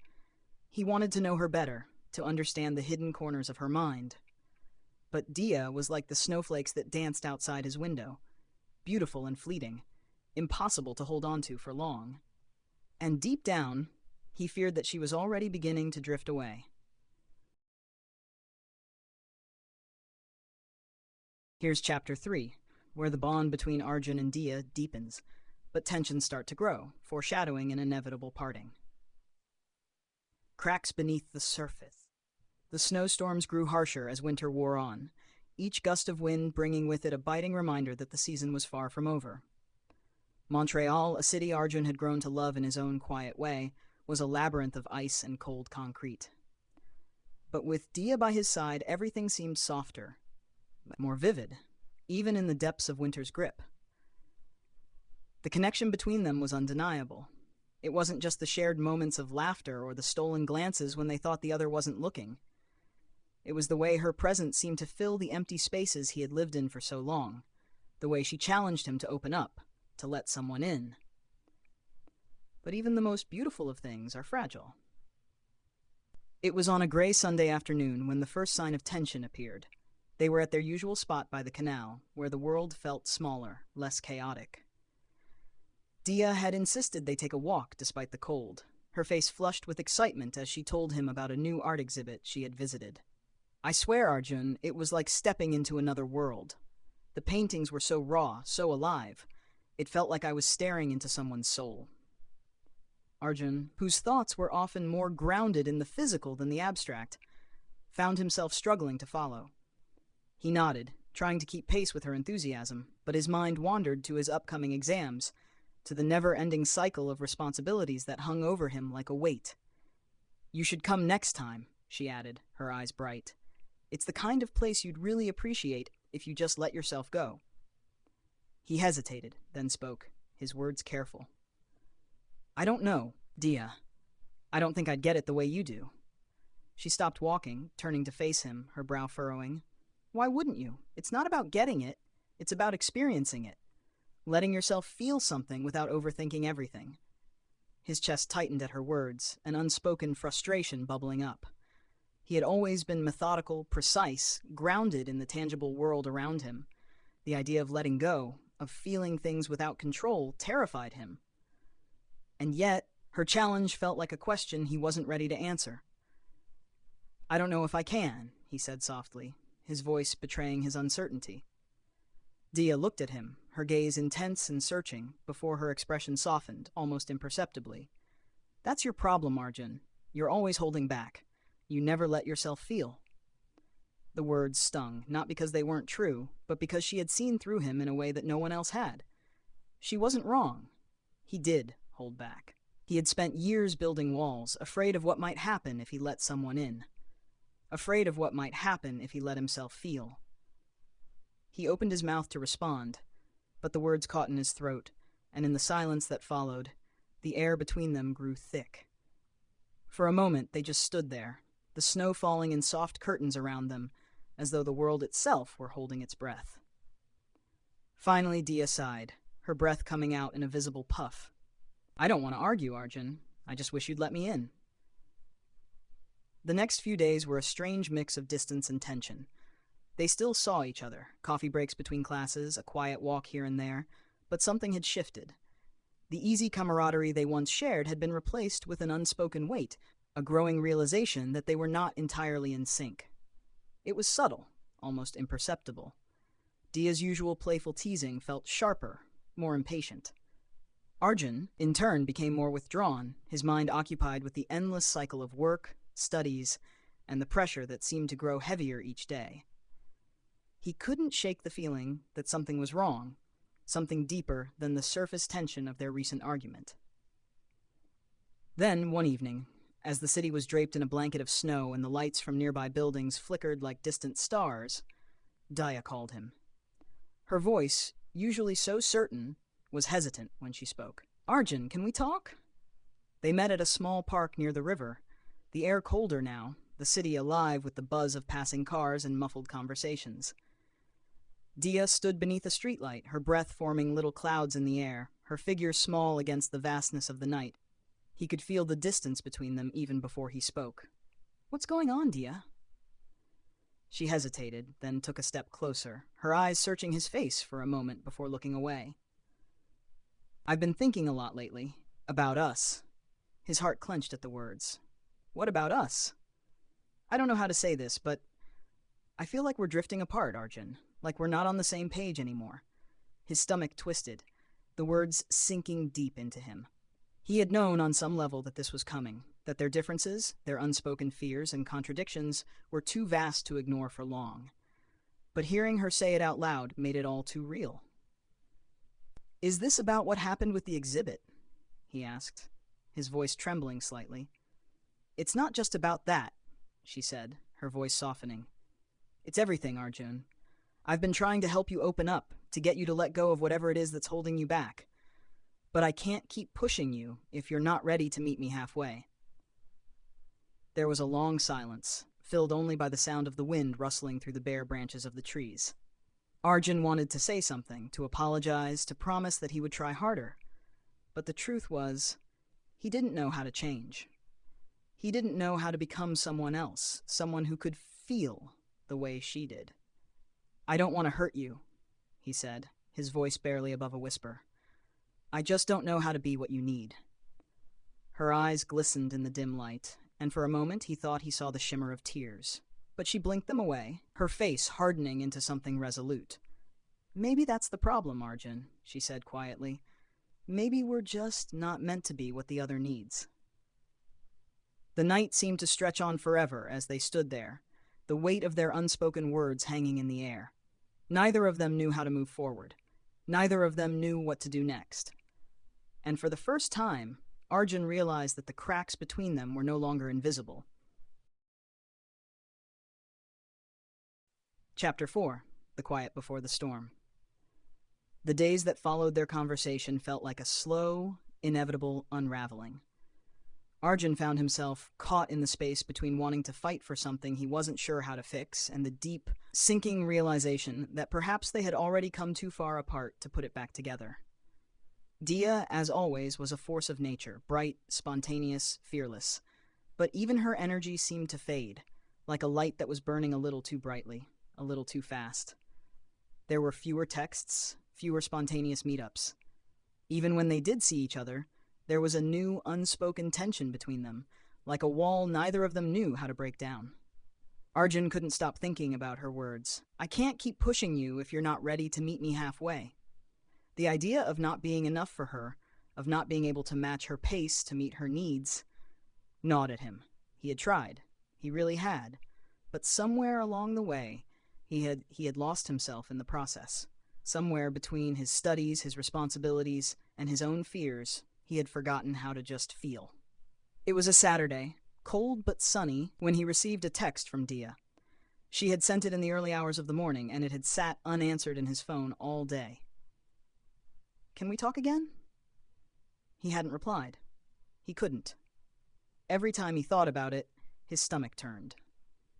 He wanted to know her better, to understand the hidden corners of her mind. But Dia was like the snowflakes that danced outside his window, beautiful and fleeting, impossible to hold on to for long. And deep down, he feared that she was already beginning to drift away. Here's Chapter 3, where the bond between Arjun and Dia deepens, but tensions start to grow, foreshadowing an inevitable parting. Cracks beneath the surface. The snowstorms grew harsher as winter wore on, each gust of wind bringing with it a biting reminder that the season was far from over. Montreal, a city Arjun had grown to love in his own quiet way, was a labyrinth of ice and cold concrete. But with Dia by his side, everything seemed softer, more vivid, even in the depths of winter's grip. The connection between them was undeniable. It wasn't just the shared moments of laughter or the stolen glances when they thought the other wasn't looking. It was the way her presence seemed to fill the empty spaces he had lived in for so long, the way she challenged him to open up, to let someone in. But even the most beautiful of things are fragile. It was on a gray Sunday afternoon when the first sign of tension appeared. They were at their usual spot by the canal, where the world felt smaller, less chaotic. Dia had insisted they take a walk despite the cold, her face flushed with excitement as she told him about a new art exhibit she had visited. "I swear, Arjun, it was like stepping into another world. The paintings were so raw, so alive. It felt like I was staring into someone's soul." Arjun, whose thoughts were often more grounded in the physical than the abstract, found himself struggling to follow. He nodded, trying to keep pace with her enthusiasm, but his mind wandered to his upcoming exams, to the never-ending cycle of responsibilities that hung over him like a weight. "You should come next time," she added, her eyes bright. "It's the kind of place you'd really appreciate if you just let yourself go." He hesitated, then spoke, his words careful. "I don't know, Dia. I don't think I'd get it the way you do." She stopped walking, turning to face him, her brow furrowing. "Why wouldn't you? It's not about getting it. It's about experiencing it. Letting yourself feel something without overthinking everything." His chest tightened at her words, an unspoken frustration bubbling up. He had always been methodical, precise, grounded in the tangible world around him. The idea of letting go, of feeling things without control, terrified him. And yet, her challenge felt like a question he wasn't ready to answer. "I don't know if I can," he said softly, his voice betraying his uncertainty. Dia looked at him, her gaze intense and searching, before her expression softened, almost imperceptibly. "That's your problem, Arjun. You're always holding back. You never let yourself feel." The words stung, not because they weren't true, but because she had seen through him in a way that no one else had. She wasn't wrong. He did hold back. He had spent years building walls, afraid of what might happen if he let someone in. afraid of what might happen if he let himself feel. He opened his mouth to respond, but the words caught in his throat, and in the silence that followed, the air between them grew thick. For a moment, they just stood there, the snow falling in soft curtains around them, as though the world itself were holding its breath. Finally, Dia sighed, her breath coming out in a visible puff. "I don't want to argue, Arjun. I just wish you'd let me in." The next few days were a strange mix of distance and tension. They still saw each other, coffee breaks between classes, a quiet walk here and there, but something had shifted. The easy camaraderie they once shared had been replaced with an unspoken weight, a growing realization that they were not entirely in sync. It was subtle, almost imperceptible. Dia's usual playful teasing felt sharper, more impatient. Arjun, in turn, became more withdrawn, his mind occupied with the endless cycle of work, studies, and the pressure that seemed to grow heavier each day. He couldn't shake the feeling that something was wrong, something deeper than the surface tension of their recent argument. Then, one evening, as the city was draped in a blanket of snow and the lights from nearby buildings flickered like distant stars, Dia called him. Her voice, usually so certain, was hesitant when she spoke. "Arjun, can we talk?" They met at a small park near the river, the air colder now, the city alive with the buzz of passing cars and muffled conversations. Dia stood beneath a streetlight, her breath forming little clouds in the air, her figure small against the vastness of the night. He could feel the distance between them even before he spoke. "What's going on, Dia?" She hesitated, then took a step closer, her eyes searching his face for a moment before looking away. "I've been thinking a lot lately. About us." His heart clenched at the words. "What about us?" "I don't know how to say this, but I feel like we're drifting apart, Arjun. Like we're not on the same page anymore." His stomach twisted, the words sinking deep into him. He had known on some level that this was coming, that their differences, their unspoken fears and contradictions were too vast to ignore for long. But hearing her say it out loud made it all too real. "Is this about what happened with the exhibit?" he asked, his voice trembling slightly. "It's not just about that," she said, her voice softening. "It's everything, Arjun. I've been trying to help you open up, to get you to let go of whatever it is that's holding you back. But I can't keep pushing you if you're not ready to meet me halfway." There was a long silence, filled only by the sound of the wind rustling through the bare branches of the trees. Arjun wanted to say something, to apologize, to promise that he would try harder. But the truth was, he didn't know how to change. He didn't know how to become someone else, someone who could feel the way she did. "I don't want to hurt you," he said, his voice barely above a whisper. "I just don't know how to be what you need." Her eyes glistened in the dim light, and for a moment he thought he saw the shimmer of tears. But she blinked them away, her face hardening into something resolute. "Maybe that's the problem, Arjun," she said quietly. "Maybe we're just not meant to be what the other needs." The night seemed to stretch on forever as they stood there, the weight of their unspoken words hanging in the air. Neither of them knew how to move forward. Neither of them knew what to do next. And for the first time, Arjun realized that the cracks between them were no longer invisible. Chapter 4. The Quiet Before the Storm. The days that followed their conversation felt like a slow, inevitable unraveling. Arjun found himself caught in the space between wanting to fight for something he wasn't sure how to fix and the deep, sinking realization that perhaps they had already come too far apart to put it back together. Dia, as always, was a force of nature, bright, spontaneous, fearless. But even her energy seemed to fade, like a light that was burning a little too brightly, a little too fast. There were fewer texts, fewer spontaneous meetups. Even when they did see each other, there was a new, unspoken tension between them, like a wall neither of them knew how to break down. Arjun couldn't stop thinking about her words. "I can't keep pushing you if you're not ready to meet me halfway." The idea of not being enough for her, of not being able to match her pace to meet her needs, gnawed at him. He had tried. He really had. But somewhere along the way, he had lost himself in the process. Somewhere between his studies, his responsibilities, and his own fears, he had forgotten how to just feel. It was a Saturday, cold but sunny, when he received a text from Dia. She had sent it in the early hours of the morning, and it had sat unanswered in his phone all day. "Can we talk again?" He hadn't replied. He couldn't. Every time he thought about it, his stomach turned.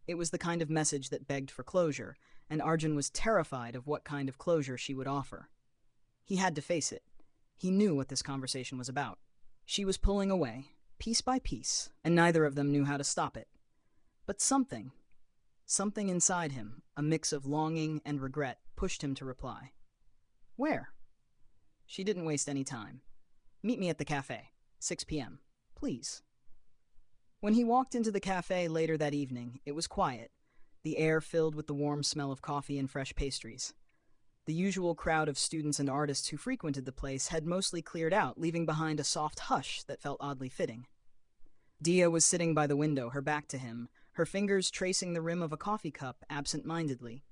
It was the kind of message that begged for closure, and Arjun was terrified of what kind of closure she would offer. He had to face it. He knew what this conversation was about. She was pulling away, piece by piece, and neither of them knew how to stop it. But something inside him, a mix of longing and regret, pushed him to reply. "Where?" She didn't waste any time. "Meet me at the cafe, 6 p.m., please." When he walked into the cafe later that evening, it was quiet, the air filled with the warm smell of coffee and fresh pastries. The usual crowd of students and artists who frequented the place had mostly cleared out, leaving behind a soft hush that felt oddly fitting. Dia was sitting by the window, her back to him, her fingers tracing the rim of a coffee cup absent-mindedly.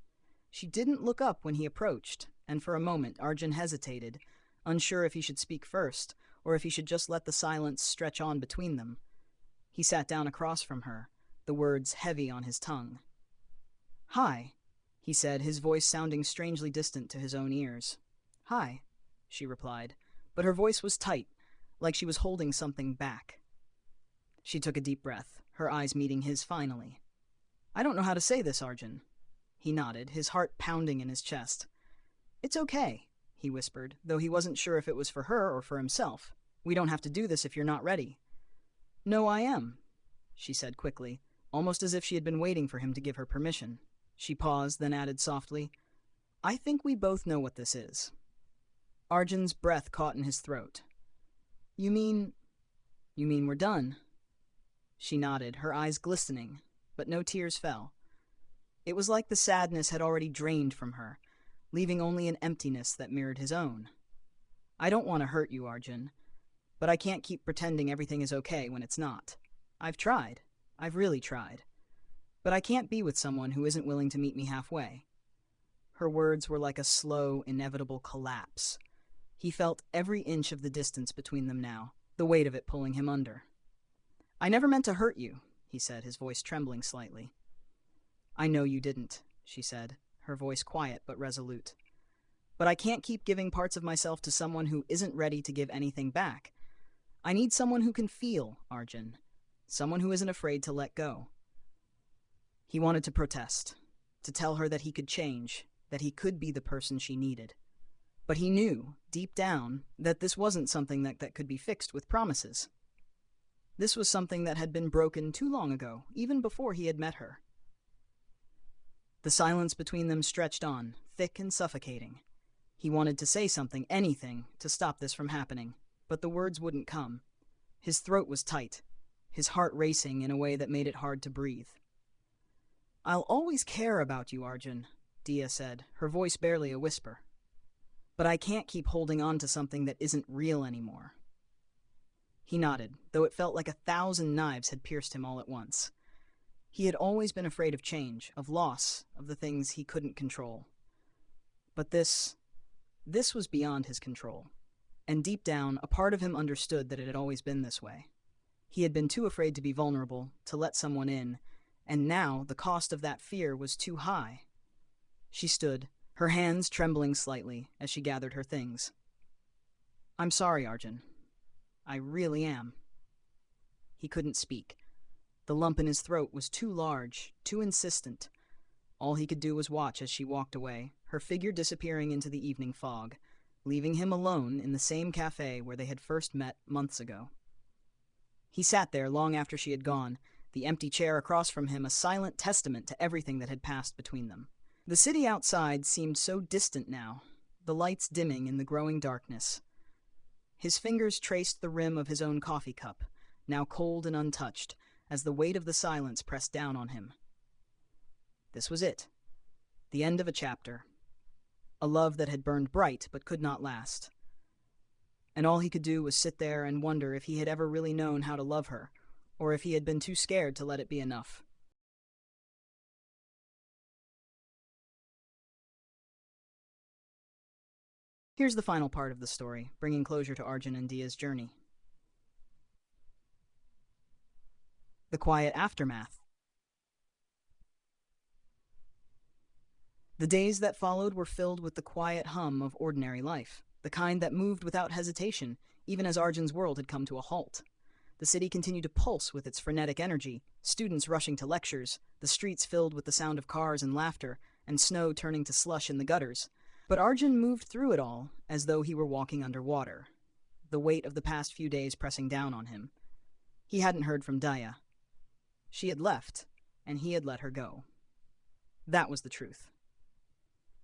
She didn't look up when he approached, and for a moment Arjun hesitated, unsure if he should speak first, or if he should just let the silence stretch on between them. He sat down across from her, the words heavy on his tongue. "Hi," he said, his voice sounding strangely distant to his own ears. "Hi," she replied, but her voice was tight, like she was holding something back. She took a deep breath, her eyes meeting his finally. "I don't know how to say this, Arjun." He nodded, his heart pounding in his chest. "It's okay," he whispered, though he wasn't sure if it was for her or for himself. "We don't have to do this if you're not ready." "No, I am," she said quickly, almost as if she had been waiting for him to give her permission. She paused, then added softly, "I think we both know what this is." Arjun's breath caught in his throat. You mean we're done?" She nodded, her eyes glistening, but no tears fell. It was like the sadness had already drained from her, leaving only an emptiness that mirrored his own. "I don't want to hurt you, Arjun, but I can't keep pretending everything is okay when it's not. I've tried. I've really tried. But I can't be with someone who isn't willing to meet me halfway." Her words were like a slow, inevitable collapse. He felt every inch of the distance between them now, the weight of it pulling him under. "I never meant to hurt you," he said, his voice trembling slightly. "I know you didn't," she said, her voice quiet but resolute. "But I can't keep giving parts of myself to someone who isn't ready to give anything back. I need someone who can feel, Arjun. Someone who isn't afraid to let go." He wanted to protest, to tell her that he could change, that he could be the person she needed. But he knew, deep down, that this wasn't something that could be fixed with promises. This was something that had been broken too long ago, even before he had met her. The silence between them stretched on, thick and suffocating. He wanted to say something, anything, to stop this from happening, but the words wouldn't come. His throat was tight, his heart racing in a way that made it hard to breathe. "I'll always care about you, Arjun," Dia said, her voice barely a whisper. "But I can't keep holding on to something that isn't real anymore." He nodded, though it felt like 1,000 knives had pierced him all at once. He had always been afraid of change, of loss, of the things he couldn't control. But this was beyond his control. And deep down, a part of him understood that it had always been this way. He had been too afraid to be vulnerable, to let someone in, and now the cost of that fear was too high. She stood, her hands trembling slightly as she gathered her things. "I'm sorry, Arjun. I really am." He couldn't speak. The lump in his throat was too large, too insistent. All he could do was watch as she walked away, her figure disappearing into the evening fog, leaving him alone in the same cafe where they had first met months ago. He sat there long after she had gone, the empty chair across from him a silent testament to everything that had passed between them. The city outside seemed so distant now, the lights dimming in the growing darkness. His fingers traced the rim of his own coffee cup, now cold and untouched, as the weight of the silence pressed down on him. This was it. The end of a chapter. A love that had burned bright but could not last. And all he could do was sit there and wonder if he had ever really known how to love her, or if he had been too scared to let it be enough. Here's the final part of the story, bringing closure to Arjun and Dia's journey. The quiet aftermath. The days that followed were filled with the quiet hum of ordinary life, the kind that moved without hesitation, even as Arjun's world had come to a halt. The city continued to pulse with its frenetic energy, students rushing to lectures, the streets filled with the sound of cars and laughter, and snow turning to slush in the gutters. But Arjun moved through it all as though he were walking underwater, the weight of the past few days pressing down on him. He hadn't heard from Daya. She had left, and he had let her go. That was the truth.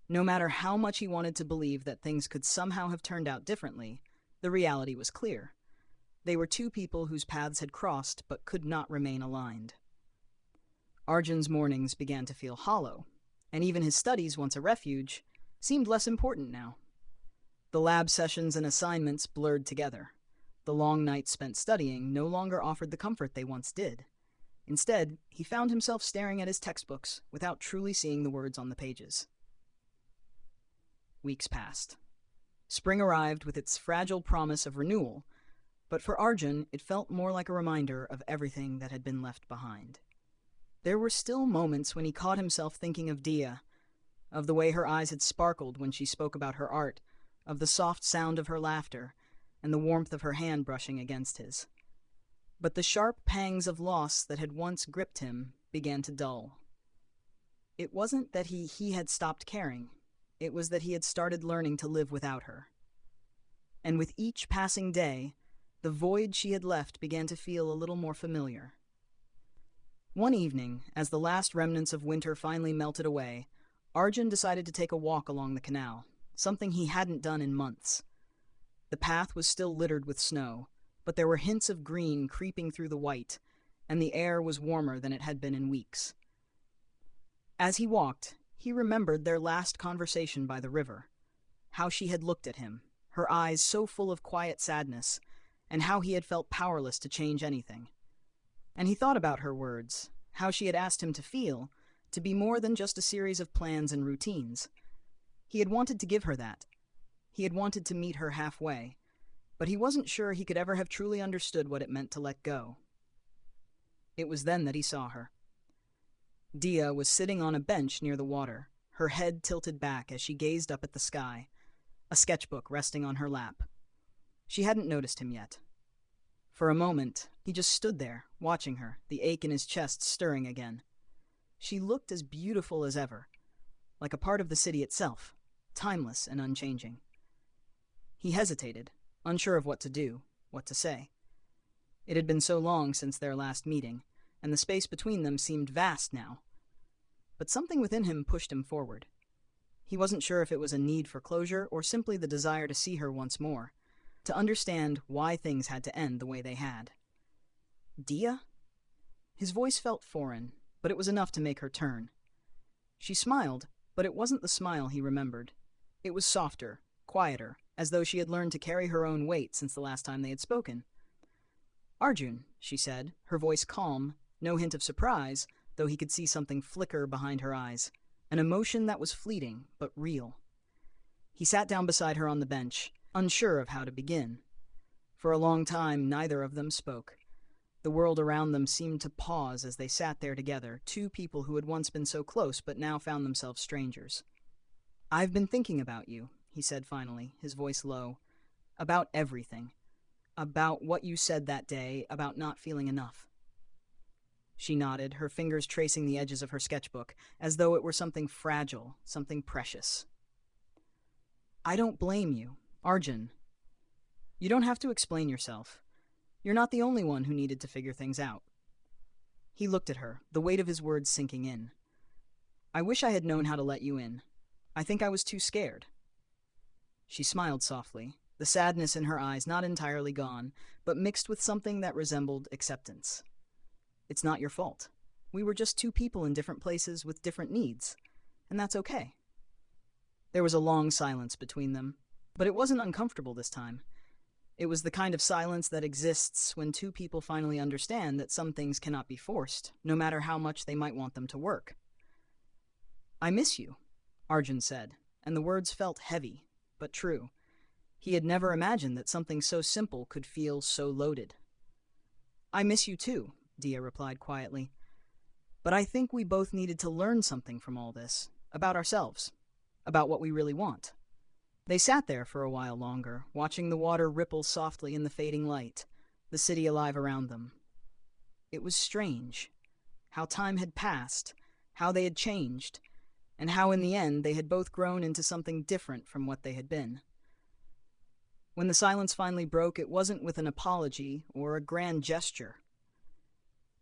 No matter how much he wanted to believe that things could somehow have turned out differently, the reality was clear. They were two people whose paths had crossed but could not remain aligned. Arjun's mornings began to feel hollow, and even his studies, once a refuge, seemed less important now. The lab sessions and assignments blurred together. The long nights spent studying no longer offered the comfort they once did. Instead, he found himself staring at his textbooks without truly seeing the words on the pages. Weeks passed. Spring arrived with its fragile promise of renewal, but for Arjun, it felt more like a reminder of everything that had been left behind. There were still moments when he caught himself thinking of Dia, of the way her eyes had sparkled when she spoke about her art, of the soft sound of her laughter, and the warmth of her hand brushing against his. But the sharp pangs of loss that had once gripped him began to dull. It wasn't that he had stopped caring. It was that he had started learning to live without her. And with each passing day, the void she had left began to feel a little more familiar. One evening, as the last remnants of winter finally melted away, Arjun decided to take a walk along the canal, something he hadn't done in months. The path was still littered with snow, but there were hints of green creeping through the white, and the air was warmer than it had been in weeks. As he walked, he remembered their last conversation by the river, how she had looked at him, her eyes so full of quiet sadness, and how he had felt powerless to change anything. And he thought about her words, how she had asked him to feel, to be more than just a series of plans and routines. He had wanted to give her that. He had wanted to meet her halfway, but he wasn't sure he could ever have truly understood what it meant to let go. It was then that he saw her. Dia was sitting on a bench near the water, her head tilted back as she gazed up at the sky, a sketchbook resting on her lap. She hadn't noticed him yet. For a moment, he just stood there, watching her, the ache in his chest stirring again. She looked as beautiful as ever, like a part of the city itself, timeless and unchanging. He hesitated, unsure of what to do, what to say. It had been so long since their last meeting, and the space between them seemed vast now. But something within him pushed him forward. He wasn't sure if it was a need for closure or simply the desire to see her once more, to understand why things had to end the way they had. Dia? His voice felt foreign, but it was enough to make her turn. She smiled, but it wasn't the smile he remembered. It was softer, quieter, as though she had learned to carry her own weight since the last time they had spoken. "Arjun," she said, her voice calm, no hint of surprise, though he could see something flicker behind her eyes, an emotion that was fleeting, but real. He sat down beside her on the bench, unsure of how to begin. For a long time, neither of them spoke. The world around them seemed to pause as they sat there together, two people who had once been so close but now found themselves strangers. "I've been thinking about you," he said finally, his voice low. "About everything. About what you said that day, about not feeling enough." She nodded, her fingers tracing the edges of her sketchbook, as though it were something fragile, something precious. "I don't blame you, Arjun. You don't have to explain yourself. You're not the only one who needed to figure things out." He looked at her, the weight of his words sinking in. "I wish I had known how to let you in. I think I was too scared." She smiled softly, the sadness in her eyes not entirely gone, but mixed with something that resembled acceptance. "It's not your fault. We were just two people in different places with different needs, and that's okay." There was a long silence between them, but it wasn't uncomfortable this time. It was the kind of silence that exists when two people finally understand that some things cannot be forced, no matter how much they might want them to work. "I miss you," Arjun said, and the words felt heavy, but true. He had never imagined that something so simple could feel so loaded. "I miss you too, Dia replied quietly. But I think we both needed to learn something from all this, about ourselves, about what we really want. They sat there for a while longer, watching the water ripple softly in the fading light, the city alive around them. It was strange, how time had passed, how they had changed, and how in the end they had both grown into something different from what they had been. When the silence finally broke, it wasn't with an apology or a grand gesture.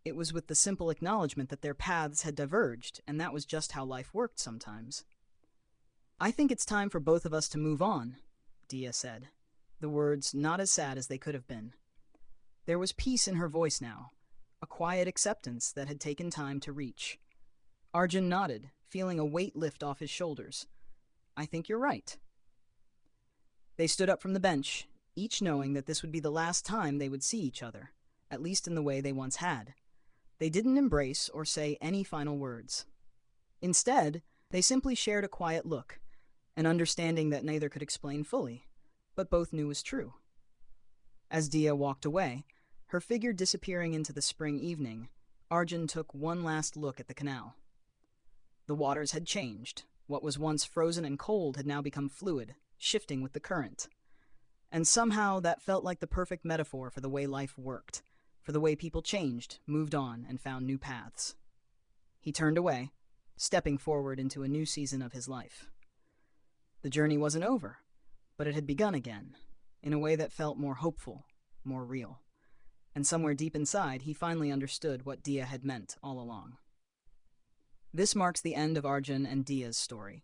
It was with the simple acknowledgement that their paths had diverged, and that was just how life worked sometimes. I think it's time for both of us to move on, Dia said, the words not as sad as they could have been. There was peace in her voice now, a quiet acceptance that had taken time to reach. Arjun nodded, feeling a weight lift off his shoulders. I think you're right. They stood up from the bench, each knowing that this would be the last time they would see each other, at least in the way they once had. They didn't embrace or say any final words. Instead, they simply shared a quiet look, an understanding that neither could explain fully, but both knew was true. As Dia walked away, her figure disappearing into the spring evening, Arjun took one last look at the canal. The waters had changed. What was once frozen and cold had now become fluid, shifting with the current. And somehow that felt like the perfect metaphor for the way life worked, for the way people changed, moved on, and found new paths. He turned away, stepping forward into a new season of his life. The journey wasn't over, but it had begun again, in a way that felt more hopeful, more real. And somewhere deep inside, he finally understood what Dia had meant all along. This marks the end of Arjun and Dia's story.